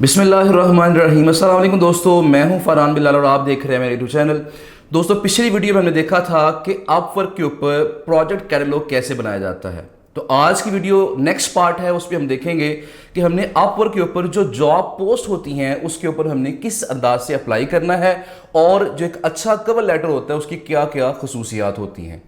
बिस्मिल्लाहिर्रहमानिर्रहीम। अस्सलाम वालेकुम दोस्तों, मैं हूं फरहान बिलाल और आप देख रहे हैं मेरे यूट्यूब चैनल। दोस्तों, पिछली वीडियो में हमने देखा था कि अपवर्क के ऊपर प्रोजेक्ट कैटलॉग कैसे बनाया जाता है। तो आज की वीडियो नेक्स्ट पार्ट है, उस पर हम देखेंगे कि हमने अपवर्क के ऊपर जो जॉब पोस्ट होती हैं उसके ऊपर हमने किस अंदाज से अप्लाई करना है और जो एक अच्छा कवर लेटर होता है उसकी क्या क्या खसूसियात होती हैं।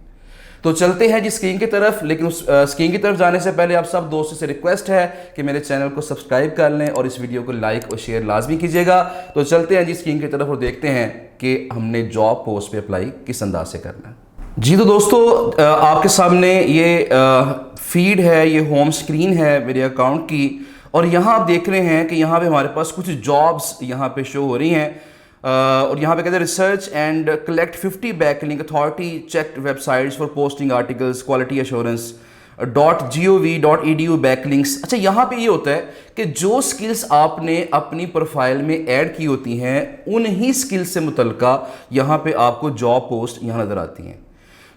तो चलते हैं जी स्क्रीन की तरफ, लेकिन उस स्क्रीन की तरफ जाने से पहले आप सब दोस्तों से रिक्वेस्ट है कि मेरे चैनल को सब्सक्राइब कर लें और इस वीडियो को लाइक और शेयर लाजमी कीजिएगा। तो चलते हैं जी स्क्रीन की तरफ और देखते हैं कि हमने जॉब पोस्ट पे अप्लाई किस अंदाज से करना है। जी तो दोस्तों, आपके सामने ये फीड है, ये होम स्क्रीन है मेरे अकाउंट की, और यहाँ आप देख रहे हैं कि यहाँ पे हमारे पास कुछ जॉब्स यहाँ पे शो हो रही हैं। और यहाँ पे कहते हैं research and collect 50 backlink authority checked websites for posting articles quality assurance .gov.edu backlinks. अच्छा, यहाँ पे ये होता है कि जो स्किल्स आपने अपनी प्रोफाइल में ऐड की होती हैं उन्हीं स्किल्स से मुतल्लिका यहाँ पे आपको जॉब पोस्ट यहाँ नज़र आती हैं।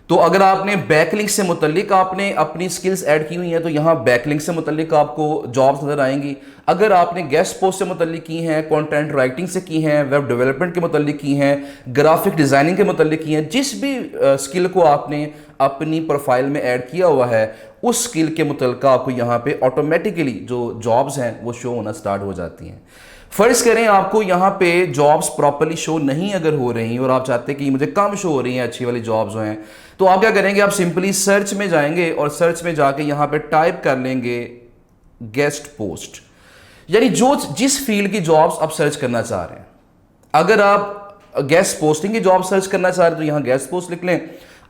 तो अगर आपने बैकलिंक से मुतल्लिक आपने अपनी स्किल्स ऐड की हुई हैं तो यहाँ बैकलिंक से मुतल्लिक आपको जॉब्स नज़र आएंगी। अगर आपने गेस्ट पोस्ट से मुतल्लिक की हैं, कंटेंट राइटिंग से की हैं, वेब डेवलपमेंट के मुतल्लिक की हैं, ग्राफिक डिज़ाइनिंग के मुतल्लिक की हैं, जिस भी स्किल को आपने अपनी प्रोफाइल में ऐड किया हुआ है उस स्किल के मुतल्लिका आपको यहाँ पे ऑटोमेटिकली जो जॉब्स हैं वो शो होना स्टार्ट हो जाती हैं। फर्ज करें आपको यहाँ पे जॉब्स प्रॉपर्ली शो नहीं अगर हो रही और आप चाहते हैं कि मुझे कम शो हो रही हैं, अच्छी वाली जॉब्स हैं, तो आप क्या करेंगे, आप सिंपली सर्च में जाएंगे और सर्च में जाके यहाँ पे टाइप कर लेंगे गेस्ट पोस्ट, यानी जो जिस फील्ड की जॉब्स आप सर्च करना चाह रहे हैं। अगर आप गेस्ट पोस्टिंग की जॉब सर्च करना चाह रहे हैं तो यहाँ गेस्ट पोस्ट लिख लें।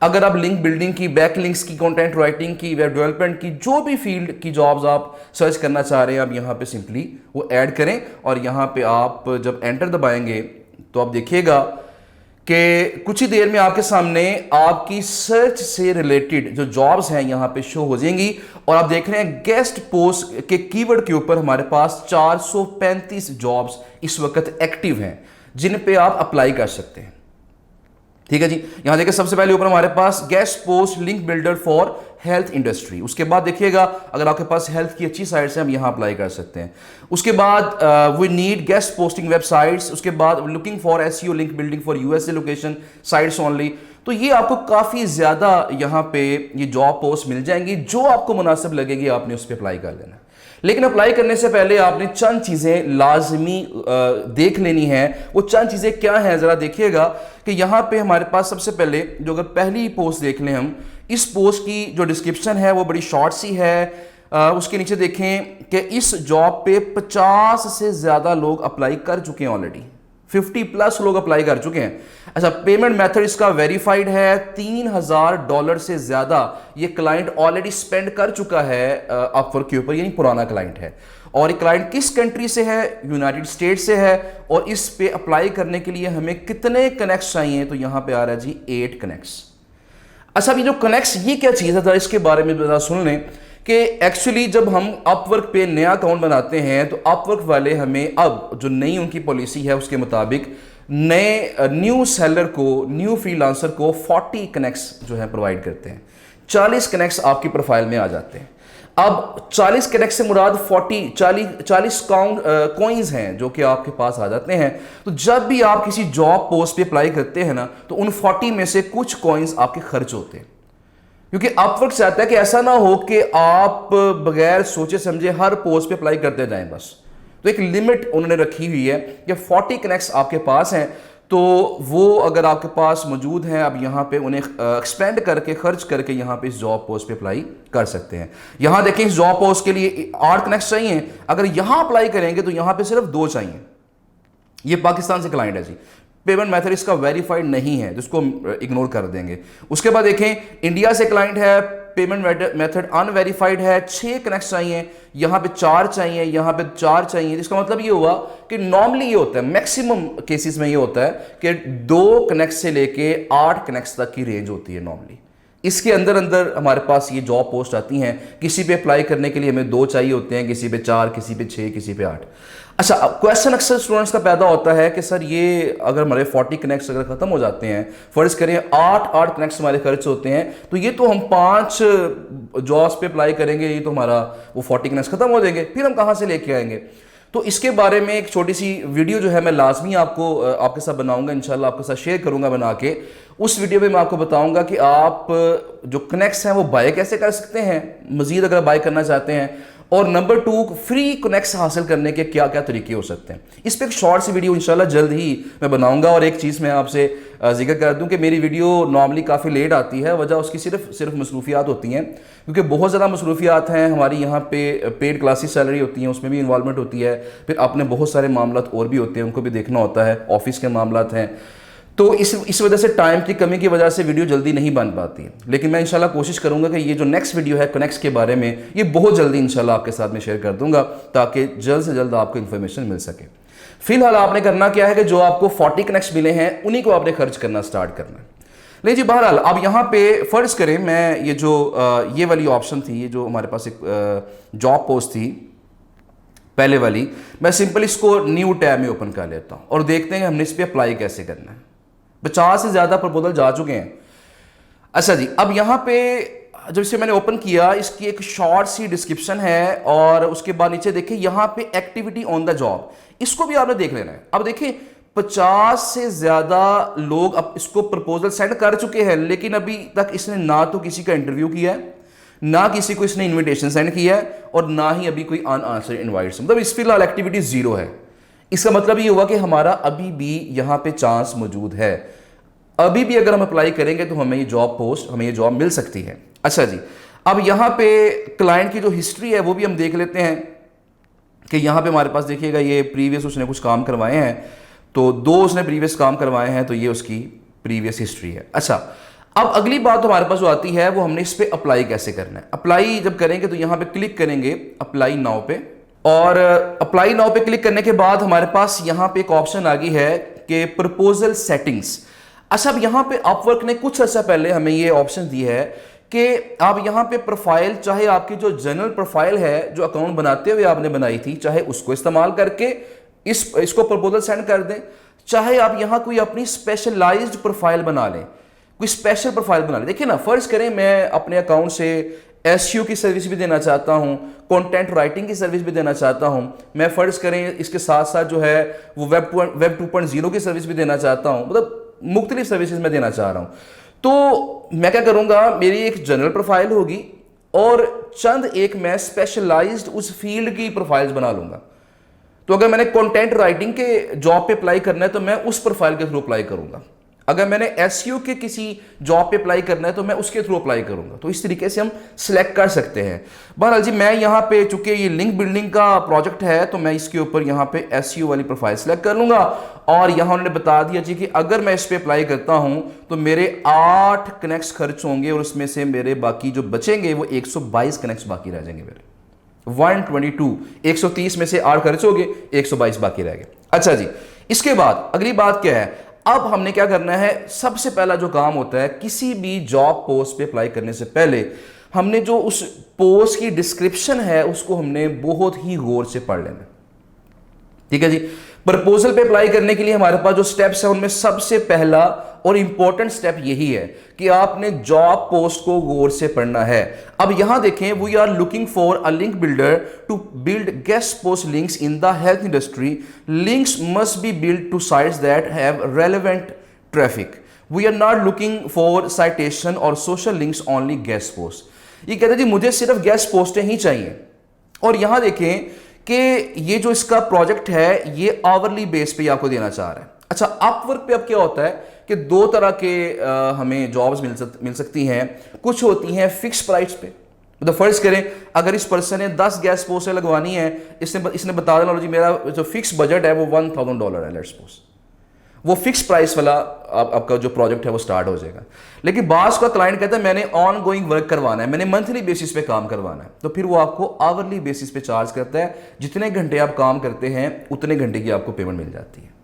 अगर आप लिंक बिल्डिंग की, बैक लिंक्स की, कंटेंट राइटिंग की, वेब डेवलपमेंट की, जो भी फील्ड की जॉब्स आप सर्च करना चाह रहे हैं आप यहाँ पे सिंपली वो ऐड करें और यहाँ पे आप जब एंटर दबाएंगे तो आप देखिएगा कि कुछ ही देर में आपके सामने आपकी सर्च से रिलेटेड जो जॉब्स हैं यहाँ पे शो हो जाएंगी। और आप देख रहे हैं गेस्ट पोस्ट के कीवर्ड के ऊपर हमारे पास 435 जॉब्स इस वक्त एक्टिव हैं जिन पे आप अप्लाई कर सकते हैं। ठीक है जी, यहां देखिए सबसे पहले ऊपर हमारे पास guest post link builder for health industry. उसके बाद देखिएगा अगर आपके पास हेल्थ की अच्छी साइट्स हैं हम यहां अप्लाई कर सकते हैं। उसके बाद we need guest posting websites. उसके बाद looking for SEO link building for USA location sites only. तो ये आपको काफ़ी ज़्यादा यहाँ पे ये जॉब पोस्ट मिल जाएंगी, जो आपको मुनासिब लगेगी आपने उस पर अप्लाई कर लेना। लेकिन अप्लाई करने से पहले आपने चंद चीज़ें लाजमी देख लेनी है। वो चंद चीज़ें क्या हैं ज़रा देखिएगा कि यहाँ पे हमारे पास सबसे पहले जो अगर पहली पोस्ट देख लें हम, इस पोस्ट की जो डिस्क्रिप्शन है वो बड़ी शॉर्ट सी है। उसके नीचे देखें कि इस जॉब पे 50 से ज़्यादा लोग अप्लाई कर चुके हैं, ऑलरेडी 50+ लोग अप्लाई कर चुके हैं। अच्छा, पेमेंट मेथड इसका वेरीफाइड है। $3000 से ज़्यादा ये क्लाइंट ऑलरेडी स्पेंड कर चुका है अपवर्क के ऊपर, यानी पुराना क्लाइंट है। और ये क्लाइंट किस कंट्री से है? यूनाइटेड स्टेट से है। और इस पे अप्लाई करने के लिए हमें कितने कनेक्ट्स चाहिए? तो यहाँ पे आ रहा है जी 8 कनेक्ट्स। अच्छा, अभी जो कनेक्ट्स ये क्या चीज़ है इसके बारे में ज़रा सुन लें कि एक्चुअली जब हम अपवर्क पे नया अकाउंट बनाते हैं तो अपवर्क वाले हमें अब जो नई उनकी पॉलिसी है उसके मुताबिक न्यू सेलर को, न्यू फ्रीलांसर को 40 कनेक्ट्स जो है प्रोवाइड करते हैं। 40 कनेक्ट्स आपकी प्रोफाइल में आ जाते हैं। अब 40 कनेक्ट से मुराद 40 कॉइन्स हैं जो कि आपके पास आ जाते हैं। तो जब भी आप किसी जॉब पोस्ट पे अप्लाई करते हैं ना तो उन 40 में से कुछ कॉइन्स आपके खर्च होते हैं, क्योंकि अपवर्क चाहता है कि ऐसा ना हो कि आप बगैर सोचे समझे हर पोस्ट पे अप्लाई करते जाएं बस। तो एक लिमिट उन्होंने रखी हुई है कि 40 कनेक्ट्स आपके पास हैं, तो वो अगर आपके पास मौजूद हैं अब यहाँ पे उन्हें एक्सपेंड करके, खर्च करके यहाँ पे इस जॉब पोस्ट पे अप्लाई कर सकते हैं। यहाँ देखें इस जॉब पोस्ट के लिए 8 कनेक्ट्स चाहिए। अगर यहाँ अप्लाई करेंगे तो यहाँ पे सिर्फ 2 चाहिए। ये पाकिस्तान से क्लाइंट है जी, पेमेंट मेथड इसका वेरीफाइड नहीं है, जिसको इग्नोर कर देंगे। उसके बाद देखें इंडिया से क्लाइंट है, पेमेंट मेथड अनवेरीफाइड है, 6 कनेक्ट चाहिए, यहाँ पे 4 चाहिए, यहाँ पे 4 चाहिए। इसका मतलब ये हुआ कि नॉर्मली ये होता है, मैक्सिमम केसेस में ये होता है कि 2 कनेक्ट से लेके 8 कनेक्ट तक की रेंज होती है नॉर्मली। इसके अंदर अंदर हमारे पास ये जॉब पोस्ट आती हैं। किसी पे अप्लाई करने के लिए हमें 2 चाहिए होते हैं, किसी पे 4, किसी पे 6, किसी पे 8। अच्छा, क्वेश्चन अक्सर स्टूडेंट्स का पैदा होता है कि सर ये अगर हमारे 40 कनेक्ट्स अगर ख़त्म हो जाते हैं, फ़र्ज़ करें 8 कनेक्ट्स हमारे खर्च होते हैं, तो ये तो हम 5 जॉब्स पे अप्लाई करेंगे, ये तो हमारा वो 40 कनेक्ट्स ख़त्म हो जाएंगे, फिर हम कहाँ से लेके आएंगे? तो इसके बारे में एक छोटी सी वीडियो जो है मैं लाजमी आपके साथ बनाऊंगा, इंशाल्लाह आपके साथ शेयर करूंगा बना के। उस वीडियो में मैं आपको बताऊंगा कि आप जो कनेक्ट्स हैं वो बाय कैसे कर सकते हैं, मजीद अगर बाय करना चाहते हैं, और नंबर 2 फ्री कनेक्ट्स हासिल करने के क्या क्या तरीके हो सकते हैं। इस पर एक शॉर्ट सी वीडियो इंशाल्लाह जल्द ही मैं बनाऊंगा। और एक चीज़ मैं आपसे जिक्र कर दूं कि मेरी वीडियो नॉर्मली काफ़ी लेट आती है, वजह उसकी सिर्फ मसरूफियात होती हैं, क्योंकि बहुत ज़्यादा मसरूफियात हैं हमारी यहाँ पे। पेड क्लासेस चल रही होती हैं, उसमें भी इन्वॉल्वमेंट होती है, फिर अपने बहुत सारे मामला और भी होते हैं, उनको भी देखना होता है, ऑफिस के मामला हैं। तो इस वजह से टाइम की कमी की वजह से वीडियो जल्दी नहीं बन पाती है। लेकिन मैं इंशाल्लाह कोशिश करूंगा कि ये जो नेक्स्ट वीडियो है कनेक्ट्स के बारे में, ये बहुत जल्दी इंशाल्लाह आपके साथ में शेयर कर दूंगा, ताकि जल्द से जल्द आपको इन्फॉर्मेशन मिल सके। फिलहाल आपने करना क्या है कि जो आपको 40 कनेक्ट्स मिले हैं उन्हीं को आपने खर्च करना स्टार्ट करना है। नहीं जी, बहरहाल अब यहाँ पे फ़र्ज़ करें मैं ये वाली ऑप्शन थी, ये जो हमारे पास एक जॉब पोस्ट थी पहले वाली, मैं सिंपल इसको न्यू टैब में ओपन कर लेता हूँ और देखते हैं हमने इस पर अप्लाई कैसे करना है। 50 से ज़्यादा प्रपोजल जा चुके हैं। अच्छा जी, अब यहाँ पे जब इसे मैंने ओपन किया, इसकी एक शॉर्ट सी डिस्क्रिप्शन है और उसके बाद नीचे देखिए यहाँ पे एक्टिविटी ऑन द जॉब, इसको भी आपने देख लेना है। अब देखिए 50 से ज़्यादा लोग अब इसको प्रपोजल सेंड कर चुके हैं, लेकिन अभी तक इसने ना तो किसी का इंटरव्यू किया है, ना किसी को इसने इन्विटेशन सेंड किया है, और ना ही अभी कोई अनआंसर्ड इनवाइट्स। मतलब इस फिलहाल एक्टिविटी 0 है। इसका मतलब ये हुआ कि हमारा अभी भी यहाँ पे चांस मौजूद है। अभी भी अगर हम अप्लाई करेंगे तो हमें ये जॉब मिल सकती है। अच्छा जी, अब यहाँ पे क्लाइंट की जो हिस्ट्री है वो भी हम देख लेते हैं कि यहाँ पे हमारे पास देखिएगा ये प्रीवियस उसने कुछ काम करवाए हैं, तो 2 उसने प्रीवियस काम करवाए हैं, तो ये उसकी प्रीवियस हिस्ट्री है। अच्छा, अब अगली बात हमारे पास जो आती है वो हमने इस पर अप्लाई कैसे करना है। अप्लाई जब करेंगे तो यहाँ पे क्लिक करेंगे अप्लाई नाउ पे, और अप्लाई नाउ पे क्लिक करने के बाद हमारे पास यहाँ पे एक ऑप्शन आ गई है कि प्रपोजल सेटिंग्स। अच्छा, अब यहाँ पे अपवर्क ने कुछ अर्सा पहले हमें ये ऑप्शन दी है कि आप यहाँ पे प्रोफाइल, चाहे आपकी जो जनरल प्रोफाइल है जो अकाउंट बनाते हुए आपने बनाई थी, चाहे उसको इस्तेमाल करके इसको प्रपोजल सेंड कर दें, चाहे आप यहाँ कोई अपनी स्पेशलाइज्ड प्रोफाइल बना लें, कोई स्पेशल प्रोफाइल बना लें। देखिए ना, फर्ज करें मैं अपने अकाउंट से एसईओ की सर्विस भी देना चाहता हूं, कंटेंट राइटिंग की सर्विस भी देना चाहता हूं, मैं फर्ज करें इसके साथ साथ जो है वो वेब 2.0 की सर्विस भी देना चाहता हूं, मतलब मुख्तलिफ सर्विसेज में देना चाह रहा हूं। तो मैं क्या करूंगा, मेरी एक जनरल प्रोफाइल होगी और चंद एक मैं स्पेशलाइज्ड उस फील्ड की प्रोफाइल्स बना लूंगा। तो अगर मैंने कंटेंट राइटिंग के जॉब पे अप्लाई करना है तो मैं उस प्रोफाइल के थ्रू अप्लाई करूंगा, अगर मैंने एसईओ के किसी जॉब पे अप्लाई करना है तो मैं उसके थ्रू अप्लाई करूंगा। तो इस तरीके से हम सिलेक्ट कर सकते हैं। बहरहाल जी, मैं यहाँ पे चूंकि ये लिंक बिल्डिंग का प्रोजेक्ट है तो मैं इसके ऊपर यहाँ पे एसईओ वाली प्रोफाइल सेलेक्ट कर लूंगा, और यहाँ उन्होंने बता दिया जी कि अगर मैं इस पर अप्लाई करता हूँ तो मेरे 8 कनेक्ट्स खर्च होंगे, और उसमें से मेरे बाकी जो बचेंगे वो 122 कनेक्ट्स बाकी रह जाएंगे मेरे। 130 में से 8 खर्च हो गए, 122 बाकी रह गए। अच्छा जी, इसके बाद अगली बात क्या है, अब हमने क्या करना है, सबसे पहला जो काम होता है किसी भी जॉब पोस्ट पे अप्लाई करने से पहले हमने जो उस पोस्ट की डिस्क्रिप्शन है उसको हमने बहुत ही गौर से पढ़ लेना। ठीक है जी, प्रपोजल पे अप्लाई करने के लिए हमारे पास जो स्टेप्स है उनमें सबसे पहला और इंपॉर्टेंट स्टेप यही है कि आपने जॉब पोस्ट को गौर से पढ़ना है। अब यहां देखें, we are looking for a link builder to build guest post links in the health industry. Links must be build to sites that have relevant traffic. We are not looking for citation और social links, only guest post. ये कहते हैं जी मुझे सिर्फ guest पोस्टें ही चाहिए। और यहां देखें कि ये जो इसका प्रोजेक्ट है ये आवरली बेस पे आपको देना चाह रहा है। अच्छा, अपवर्क पे अब क्या होता है कि 2 तरह के हमें जॉब्स मिल सकती हैं। कुछ होती हैं फिक्स प्राइस पे, मतलब फर्ज करें अगर इस पर्सन ने 10 गैस पोस्टें लगवानी है, इसने बता देना जी मेरा जो फिक्स बजट है वो $1000 है, लेट्स सपोज, वो फिक्स प्राइस वाला आपका जो प्रोजेक्ट है वो स्टार्ट हो जाएगा। लेकिन बास का क्लाइंट कहता है मैंने ऑन गोइंग वर्क करवाना है, मैंने मंथली बेसिस पे काम करवाना है, तो फिर वो आपको आवरली बेसिस पे चार्ज करता है। जितने घंटे आप काम करते हैं उतने घंटे की आपको पेमेंट मिल जाती है।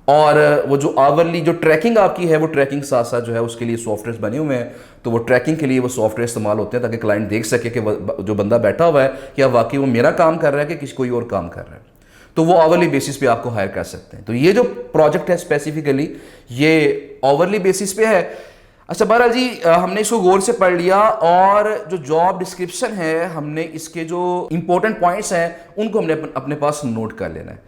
और वो जो आवरली जो ट्रैकिंग आपकी है वो ट्रैकिंग साथ साथ जो है उसके लिए सॉफ्टवेयर बने हुए हैं, तो वो ट्रैकिंग के लिए वो सॉफ्टवेयर इस्तेमाल होते हैं ताकि क्लाइंट देख सके कि जो बंदा बैठा हुआ है क्या वाकई वो मेरा काम कर रहा है कि किसी कोई और काम कर रहा है, तो वो आवरली बेसिस पे आपको हायर कर सकते हैं। तो ये जो प्रोजेक्ट है स्पेसिफिकली ये आवरली बेसिस पे है। अच्छा बहरहाल जी, हमने इसको गौर से पढ़ लिया और जो जॉब डिस्क्रिप्शन है हमने इसके जो इंपॉर्टेंट पॉइंट्स हैं उनको हमने अपने पास नोट कर लेना है।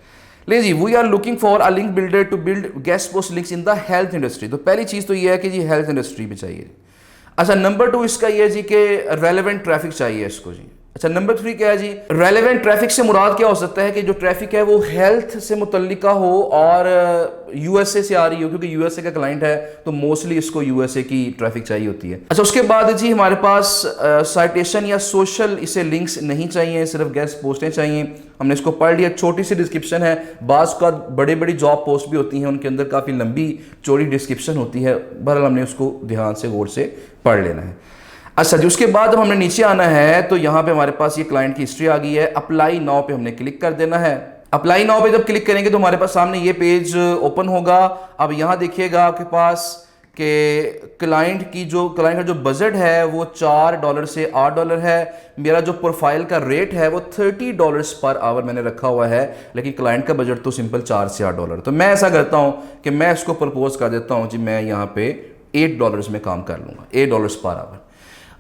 ले जी, we are looking for a link builder to build guest post links in the health industry. तो पहली चीज़ तो ये है कि जी हेल्थ इंडस्ट्री भी चाहिए। अच्छा नंबर 2 इसका ये है जी कि रेलेवेंट ट्रैफिक चाहिए इसको जी। अच्छा नंबर 3 क्या है जी, रेलेवेंट ट्रैफिक से मुराद क्या हो सकता है कि जो ट्रैफिक है वो हेल्थ से मुतल्लिका हो और यूएसए से आ रही हो, क्योंकि यूएसए का क्लाइंट है तो मोस्टली इसको यूएसए की ट्रैफिक चाहिए होती है। अच्छा उसके बाद जी हमारे पास साइटेशन या सोशल इसे लिंक्स नहीं चाहिए, सिर्फ गेस्ट पोस्टें चाहिए। हमने इसको पढ़ लिया, छोटी सी डिस्क्रिप्शन है। बाज़ का बड़ी बड़ी जॉब पोस्ट भी होती हैं, उनके अंदर काफ़ी लंबी चौड़ी डिस्क्रिप्शन होती है। बहरहाल हमने उसको ध्यान से गौर से पढ़ लेना है। अच्छा जी, उसके बाद जब हमने नीचे आना है तो यहाँ पे हमारे पास ये क्लाइंट की हिस्ट्री आ गई है। अप्लाई नाउ पे हमने क्लिक कर देना है। अप्लाई नाउ पे जब क्लिक करेंगे तो हमारे पास सामने ये पेज ओपन होगा। अब यहाँ देखिएगा आपके पास कि क्लाइंट का जो बजट है वो $4 से $8 है। मेरा जो प्रोफाइल का रेट है वो $30 पर आवर मैंने रखा हुआ है, लेकिन क्लाइंट का बजट तो सिंपल $4 से $8। तो मैं ऐसा करता हूँ कि मैं इसको प्रपोज कर देता हूँ जी, मैं यहाँ पे $8 में काम कर लूँगा, $8 पर आवर।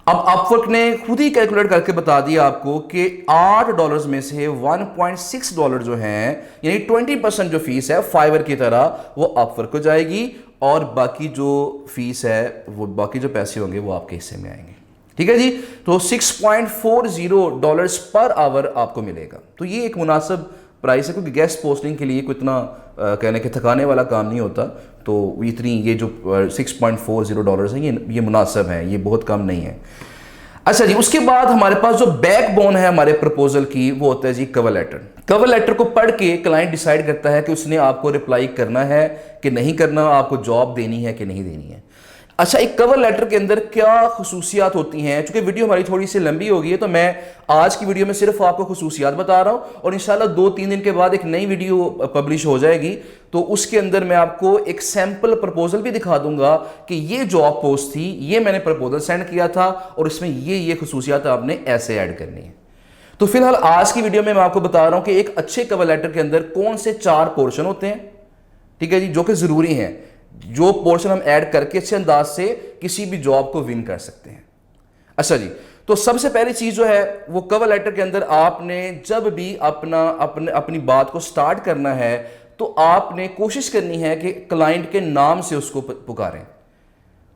अब अपवर्क ने खुद ही कैलकुलेट करके बता दिया आपको कि $8 में से $1.6 जो है, यानी 20% जो फीस है फाइवर की तरह वो अपवर्क को जाएगी और बाकी जो फीस है वो बाकी जो पैसे होंगे वो आपके हिस्से में आएंगे। ठीक है जी, तो $6.40 पर आवर आपको मिलेगा। तो ये एक मुनासिब प्राइस है, क्योंकि गेस्ट पोस्टिंग के लिए कोई इतना कहने के थकाने वाला काम नहीं होता। तो इतनी ये जो $6.40 है ये मुनासिब है, ये बहुत कम नहीं है। अच्छा जी, उसके बाद हमारे पास जो बैकबोन है हमारे प्रपोजल की वो होता है जी कवर लेटर। कवर लेटर को पढ़ के क्लाइंट डिसाइड करता है कि उसने आपको रिप्लाई करना है कि नहीं करना, आपको जॉब देनी है कि नहीं देनी है। अच्छा, एक कवर लेटर के अंदर क्या खुसूसियात होती हैं, चूंकि वीडियो हमारी थोड़ी सी लंबी हो गई है तो मैं आज की वीडियो में सिर्फ आपको खुसूसियात बता रहा हूं और इंशाल्लाह 2-3 दिन के बाद एक नई वीडियो पब्लिश हो जाएगी तो उसके अंदर मैं आपको एक सैंपल प्रपोजल भी दिखा दूंगा कि ये जॉब पोस्ट थी, ये मैंने प्रपोजल सेंड किया था और इसमें ये खुसूसियात आपने ऐसे ऐड करनी है। तो फिलहाल आज की वीडियो में मैं आपको बता रहा हूं कि एक अच्छे कवर लेटर के अंदर कौन से 4 पोर्शन होते हैं, ठीक है जी, जो कि जरूरी हैं, जो पोर्शन हम ऐड करके अच्छे अंदाज से किसी भी जॉब को विन कर सकते हैं। अच्छा जी, तो सबसे पहली चीज जो है वो कवर लेटर के अंदर आपने जब भी अपनी बात को स्टार्ट करना है तो आपने कोशिश करनी है कि क्लाइंट के नाम से उसको पुकारें।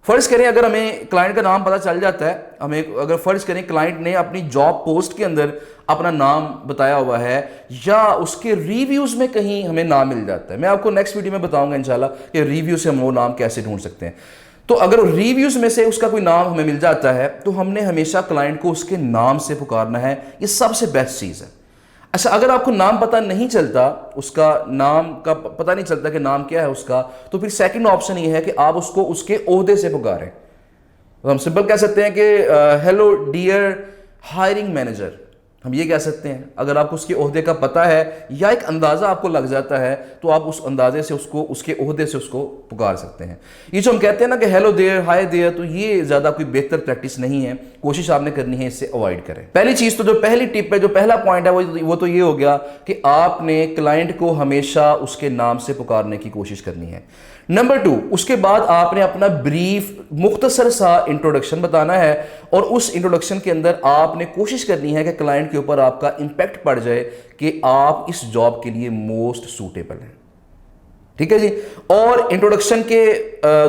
फर्ज करें अगर हमें क्लाइंट का नाम पता चल जाता है, हमें अगर फर्ज करें क्लाइंट ने अपनी जॉब पोस्ट के अंदर अपना नाम बताया हुआ है या उसके रिव्यूज में कहीं हमें नाम मिल जाता है, मैं आपको नेक्स्ट वीडियो में बताऊंगा इंशाल्लाह कि रिव्यू से हम वो नाम कैसे ढूंढ सकते हैं। तो अगर रिव्यूज में से उसका कोई नाम हमें मिल जाता है तो हमने हमेशा क्लाइंट को उसके नाम से पुकारना है, ये सबसे बेस्ट चीज है। अच्छा, अगर आपको नाम पता नहीं चलता, उसका नाम का पता नहीं चलता कि नाम क्या है उसका, तो फिर सेकंड ऑप्शन ये है कि आप उसको उसके ओहदे से पुकारें। तो हम सिंपल कह सकते हैं कि हेलो डियर हायरिंग मैनेजर, हम ये कह सकते हैं। अगर आपको उसके ओहदे का पता है या एक अंदाज़ा आपको लग जाता है तो आप उस अंदाजे से उसको उसके ओहदे से उसको पुकार सकते हैं। ये जो हम कहते हैं ना कि हेलो देयर, हाय देयर, तो ये ज़्यादा कोई बेहतर प्रैक्टिस नहीं है, कोशिश आपने करनी है इससे अवॉइड करें। पहली चीज़ तो जो पहली टिप है, जो पहला पॉइंट है वो तो ये हो गया कि आपने क्लाइंट को हमेशा उसके नाम से पुकारने की कोशिश करनी है। नंबर 2, उसके बाद आपने अपना ब्रीफ मुख्तसर सा इंट्रोडक्शन बताना है और उस इंट्रोडक्शन के अंदर आपने कोशिश करनी है कि क्लाइंट के ऊपर आपका इंपैक्ट पड़ जाए कि आप इस जॉब के लिए मोस्ट सूटेबल हैं। ठीक है जी, और इंट्रोडक्शन के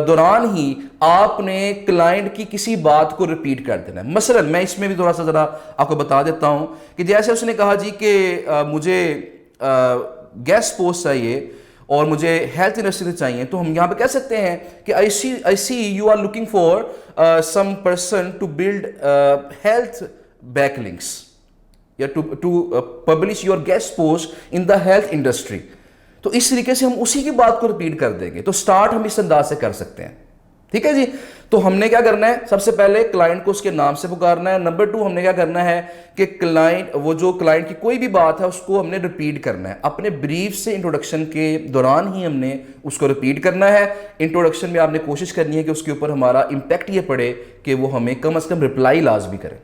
दौरान ही आपने क्लाइंट की किसी बात को रिपीट कर देना है। मसलन मैं इसमें भी थोड़ा सा जरा आपको बता देता हूं कि जैसे उसने कहा जी कि मुझे गेस्ट पोस्ट चाहिए और मुझे हेल्थ इंडस्ट्री चाहिए, तो हम यहां पे कह सकते हैं कि I see you are looking for some person to build health backlinks या to publish your guest post in the health industry. तो इस तरीके से हम उसी की बात को रिपीट कर देंगे। तो स्टार्ट हम इस अंदाज से कर सकते हैं। ठीक है जी, तो हमने क्या करना है, सबसे पहले क्लाइंट को उसके नाम से पुकारना है। नंबर 2, हमने क्या करना है कि क्लाइंट की कोई भी बात है उसको हमने रिपीट करना है। अपने ब्रीफ से इंट्रोडक्शन के दौरान ही हमने उसको रिपीट करना है। इंट्रोडक्शन में आपने कोशिश करनी है कि उसके ऊपर हमारा इंपैक्ट ये पड़े कि वो हमें कम से कम रिप्लाई लाजमी करे।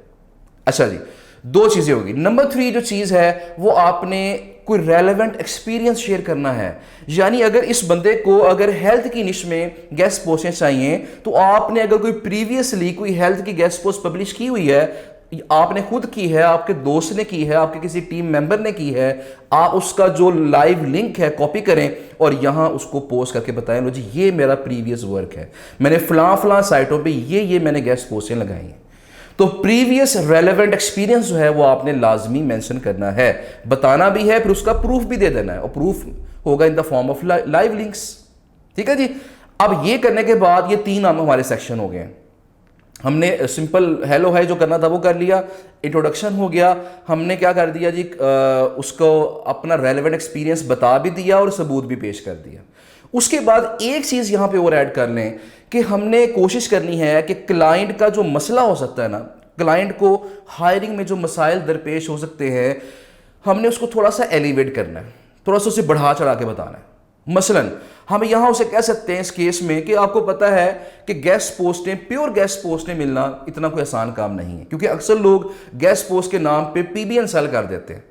अच्छा जी, दो चीजें होगी। नंबर 3 जो चीज है वो आपने कोई रेलेवेंट एक्सपीरियंस शेयर करना है। यानी अगर इस बंदे को अगर हेल्थ की निश में गेस्ट पोस्टें चाहिए तो आपने अगर कोई प्रीवियसली कोई हेल्थ की गेस्ट पोस्ट पब्लिश की हुई है, आपने खुद की है, आपके दोस्त ने की है, आपके किसी टीम मेंबर ने की है, आप उसका जो लाइव लिंक है कॉपी करें और यहां उसको पोस्ट करके बताएं, लो जी ये मेरा प्रीवियस वर्क है, मैंने फलां फलां साइटों पे ये मैंने गेस्ट पोस्टें लगाई हैं। तो प्रीवियस रेलेवेंट एक्सपीरियंस जो है वो आपने लाजमी मेंशन करना है, बताना भी है, फिर उसका प्रूफ भी दे देना है, और प्रूफ होगा in the form of live links. ठीक है जी। अब ये करने के बाद ये 3 हमारे सेक्शन हो गए हैं। हमने सिंपल हेलो हाय जो करना था वो कर लिया, इंट्रोडक्शन हो गया, हमने क्या कर दिया जी, उसको अपना रेलेवेंट एक्सपीरियंस बता भी दिया और सबूत भी पेश कर दिया। उसके बाद एक चीज यहां पे और ऐड कर लें कि हमने कोशिश करनी है कि क्लाइंट का जो मसला हो सकता है ना, क्लाइंट को हायरिंग में जो मसाइल दरपेश हो सकते हैं, हमने उसको थोड़ा सा एलिवेट करना है, थोड़ा सा उसे बढ़ा चढ़ा के बताना है। मसलन हम यहां उसे कह सकते हैं इस केस में कि आपको पता है कि गेस्ट पोस्टें, प्योर गेस्ट पोस्टें मिलना इतना कोई आसान काम नहीं है, क्योंकि अक्सर लोग गेस्ट पोस्ट के नाम पे पीबीएन सेल कर देते हैं।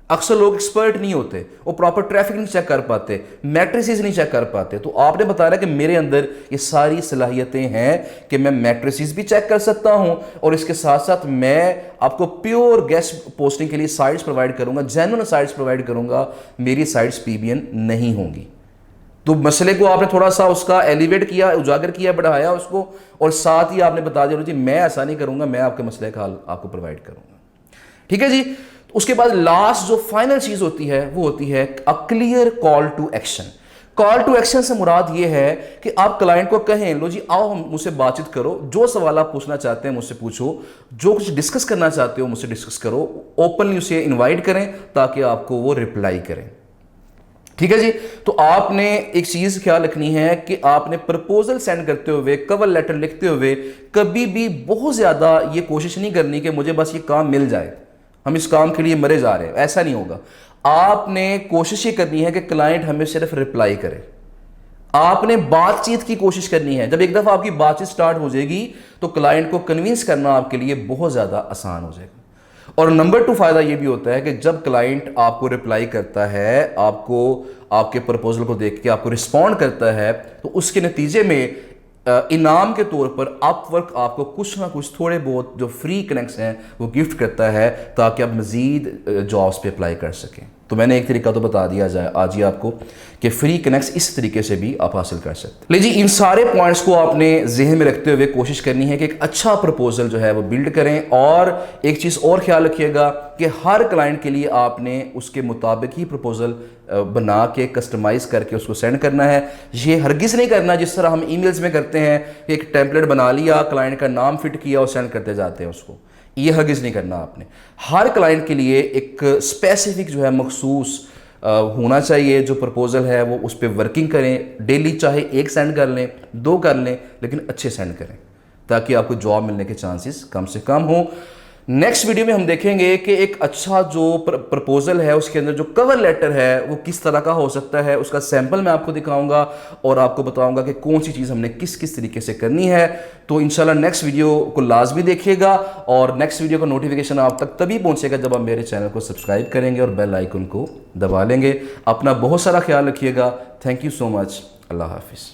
अक्सर लोग एक्सपर्ट नहीं होते, वो प्रॉपर ट्रैफिक नहीं चेक कर पाते, मैट्रिसेस नहीं चेक कर पाते। तो आपने बताया कि मेरे अंदर ये सारी सलाहियतें हैं कि मैं मैट्रिसेस भी चेक कर सकता हूं और इसके साथ साथ मैं आपको प्योर गेस्ट पोस्टिंग के लिए साइट्स प्रोवाइड करूंगा, जेन्युइन साइट्स प्रोवाइड करूंगा, मेरी साइट्स पीबीएन नहीं होंगी। तो मसले को आपने थोड़ा सा उसका एलिवेट किया, उजागर किया, बढ़ाया उसको, और साथ ही आपने बता दिया जी मैं ऐसा नहीं करूंगा, मैं आपके मसले का हल आपको प्रोवाइड करूंगा। ठीक है जी। उसके बाद लास्ट जो फाइनल चीज होती है वो होती है a clear call to action. Call to action से मुराद ये है कि आप क्लाइंट को कहें, लो जी आओ हम मुझसे बातचीत करो, जो सवाल आप पूछना चाहते हैं मुझसे पूछो, जो कुछ डिस्कस करना चाहते हो मुझसे डिस्कस करो, ओपनली उसे इनवाइट करें ताकि आपको वो रिप्लाई करें। ठीक है जी। तो आपने एक चीज ख्याल रखनी है कि आपने प्रपोजल सेंड करते हुए, कवर लेटर लिखते हुए कभी भी बहुत ज्यादा ये कोशिश नहीं करनी कि मुझे बस ये काम मिल जाए, हम इस काम के लिए मरे जा रहे हैं, ऐसा नहीं होगा। आपने कोशिश ये करनी है कि क्लाइंट हमें सिर्फ रिप्लाई करे। आपने बातचीत की कोशिश करनी है। जब एक दफा आपकी बातचीत स्टार्ट हो जाएगी तो क्लाइंट को कन्विंस करना आपके लिए बहुत ज्यादा आसान हो जाएगा। और नंबर 2 फायदा यह भी होता है कि जब क्लाइंट आपको रिप्लाई करता है, आपको आपके प्रपोजल को देख के आपको रिस्पॉन्ड करता है, तो उसके नतीजे में इनाम के तौर पर अपवर्क आपको कुछ ना कुछ थोड़े बहुत जो फ्री कनेक्ट्स हैं वो गिफ्ट करता है ताकि आप मजीद जॉब्स पे अप्लाई कर सकें। तो मैंने एक तरीका तो बता दिया जाए आज ही आपको कि फ्री कनेक्ट्स इस तरीके से भी आप हासिल कर सकते हैं। लीजिए इन सारे पॉइंट्स को आपने जहन में रखते हुए कोशिश करनी है कि एक अच्छा प्रपोजल जो है वो बिल्ड करें। और एक चीज़ और ख्याल रखिएगा कि हर क्लाइंट के लिए आपने उसके मुताबिक ही प्रपोजल बना के कस्टमाइज करके उसको सेंड करना है। ये हरगिज़ नहीं करना जिस तरह हम ईमेल्स में करते हैं कि एक टेम्पलेट बना लिया, क्लाइंट का नाम फिट किया और सेंड करते जाते हैं उसको। ये हरगिज़ नहीं करना आपने। हर क्लाइंट के लिए एक स्पेसिफिक जो है मखसूस होना चाहिए जो प्रपोजल है वो उस पर वर्किंग करें। डेली चाहे 1 सेंड कर लें, 2 कर लें, लेकिन अच्छे सेंड करें ताकि आपको जॉब मिलने के चांसेस कम से कम हो। नेक्स्ट वीडियो में हम देखेंगे कि एक अच्छा जो प्रपोजल है उसके अंदर जो कवर लेटर है वो किस तरह का हो सकता है। उसका सैंपल मैं आपको दिखाऊंगा और आपको बताऊंगा कि कौन सी चीज़ हमने किस किस तरीके से करनी है। तो इंशाल्लाह नेक्स्ट वीडियो को लाजमी देखिएगा और नेक्स्ट वीडियो का नोटिफिकेशन आप तक तभी पहुंचेगा जब आप मेरे चैनल को सब्सक्राइब करेंगे और बेल आइकन को दबा लेंगे। अपना बहुत सारा ख्याल रखिएगा। Thank you so much. अल्लाह हाफिज़।